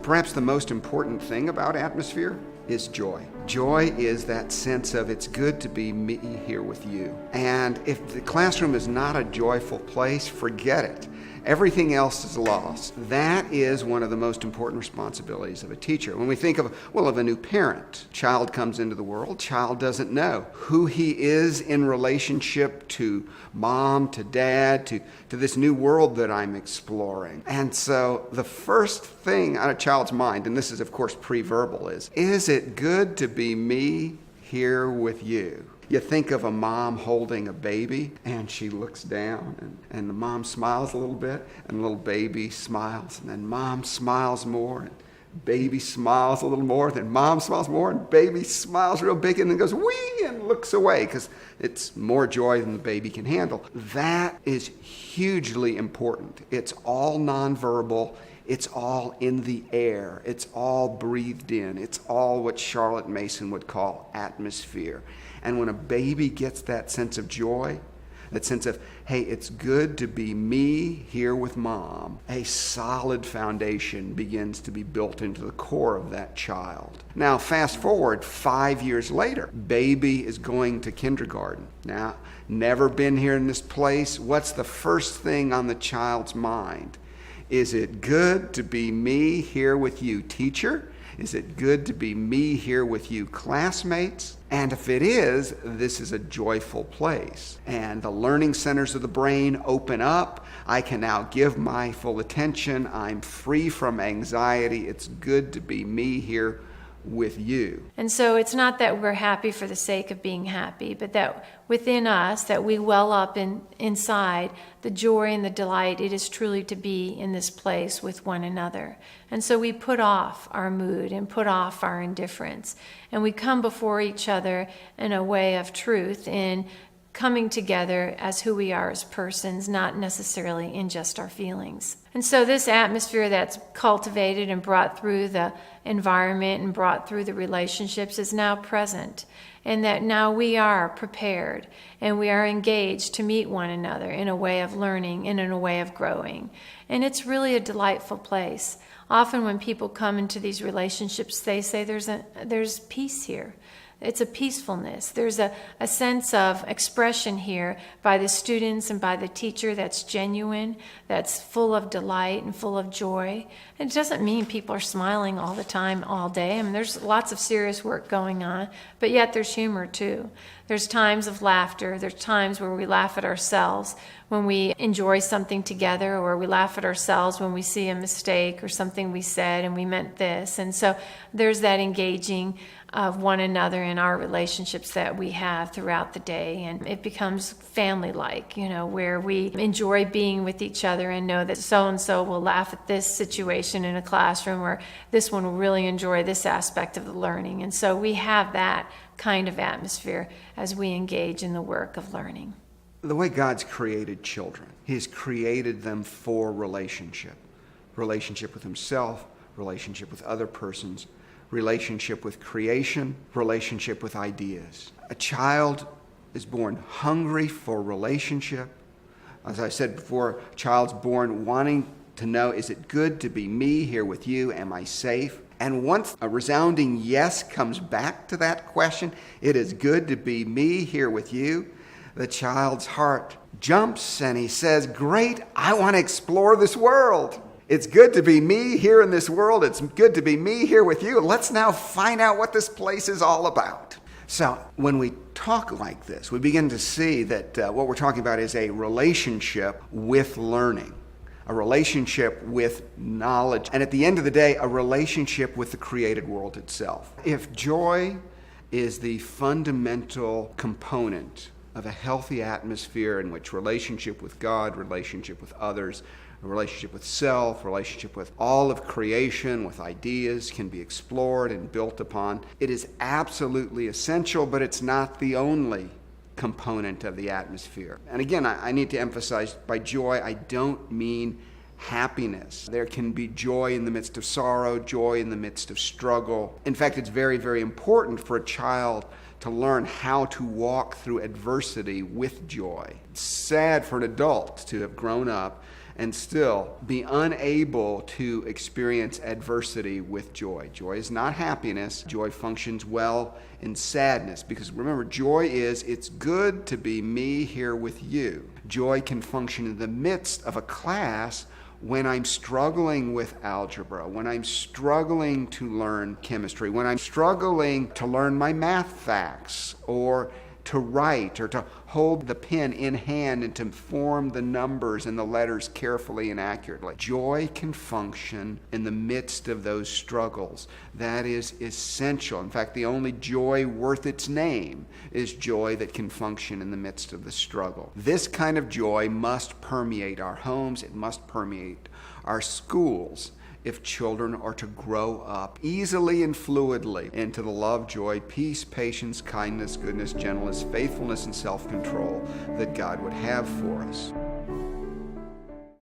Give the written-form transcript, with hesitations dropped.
Perhaps the most important thing about atmosphere is joy. Joy is that sense of it's good to be me here with you. And if the classroom is not a joyful place, forget it. Everything else is lost. That is one of the most important responsibilities of a teacher. When we think of a new parent, child comes into the world, child doesn't know who he is in relationship to mom, to dad, to this new world that I'm exploring. And so the first thing on a child's mind, and this is of course pre-verbal, is it good to be me here with you? You think of a mom holding a baby, and she looks down, and the mom smiles a little bit, and the little baby smiles, and then mom smiles more, and baby smiles a little more, then mom smiles more, and baby smiles real big, and then goes, wee, and looks away, because it's more joy than the baby can handle. That is hugely important. It's all nonverbal. It's all in the air. It's all breathed in. It's all what Charlotte Mason would call atmosphere. And when a baby gets that sense of joy, that sense of, hey, it's good to be me here with mom, a solid foundation begins to be built into the core of that child. Now, fast forward 5 years later, baby is going to kindergarten. Now, never been here in this place. What's the first thing on the child's mind? Is it good to be me here with you, teacher? Is it good to be me here with you, classmates? And if it is, this is a joyful place. And the learning centers of the brain open up. I can now give my full attention. I'm free from anxiety. It's good to be me here with you. And so it's not that we're happy for the sake of being happy, but that within us, that we well up inside the joy and the delight it is truly to be in this place with one another. And so we put off our mood and put off our indifference, and we come before each other in a way of truth, in coming together as who we are as persons, not necessarily in just our feelings. And so this atmosphere that's cultivated and brought through the environment and brought through the relationships is now present, and that now we are prepared and we are engaged to meet one another in a way of learning and in a way of growing. And it's really a delightful place. Often when people come into these relationships, they say there's peace here. It's a peacefulness. There's a sense of expression here by the students and by the teacher that's genuine, that's full of delight and full of joy. And it doesn't mean people are smiling all the time, all day. I mean, there's lots of serious work going on, but yet there's humor too. There's times of laughter. There's times where we laugh at ourselves when we enjoy something together, or we laugh at ourselves when we see a mistake or something we said and we meant this. And so there's that engaging of one another in our relationships that we have throughout the day, and it becomes family-like, where we enjoy being with each other and know that so-and-so will laugh at this situation in a classroom, or this one will really enjoy this aspect of the learning. And so we have that kind of atmosphere as we engage in the work of learning. The way God's created children, He's created them for relationship with Himself, relationship with other persons, relationship with creation, relationship with ideas. A child is born hungry for relationship. As I said before, a child's born wanting to know, is it good to be me here with you? Am I safe? And once a resounding yes comes back to that question, it is good to be me here with you, the child's heart jumps and he says, great, I want to explore this world. It's good to be me here in this world. It's good to be me here with you. Let's now find out what this place is all about. So when we talk like this, we begin to see that what we're talking about is a relationship with learning, a relationship with knowledge, and at the end of the day, a relationship with the created world itself. If joy is the fundamental component of a healthy atmosphere in which relationship with God, relationship with others, a relationship with self, relationship with all of creation, with ideas can be explored and built upon, it is absolutely essential, but it's not the only component of the atmosphere. And again, I need to emphasize, by joy, I don't mean happiness. There can be joy in the midst of sorrow, joy in the midst of struggle. In fact, it's very, very important for a child to learn how to walk through adversity with joy. It's sad for an adult to have grown up and still be unable to experience adversity with joy. Joy is not happiness. Joy functions well in sadness, because remember, joy is, it's good to be me here with you. Joy can function in the midst of a class when I'm struggling with algebra, when I'm struggling to learn chemistry, when I'm struggling to learn my math facts, or to write, or to hold the pen in hand and to form the numbers and the letters carefully and accurately. Joy can function in the midst of those struggles. That is essential. In fact, the only joy worth its name is joy that can function in the midst of the struggle. This kind of joy must permeate our homes. It must permeate our schools if children are to grow up easily and fluidly into the love, joy, peace, patience, kindness, goodness, gentleness, faithfulness, and self-control that God would have for us.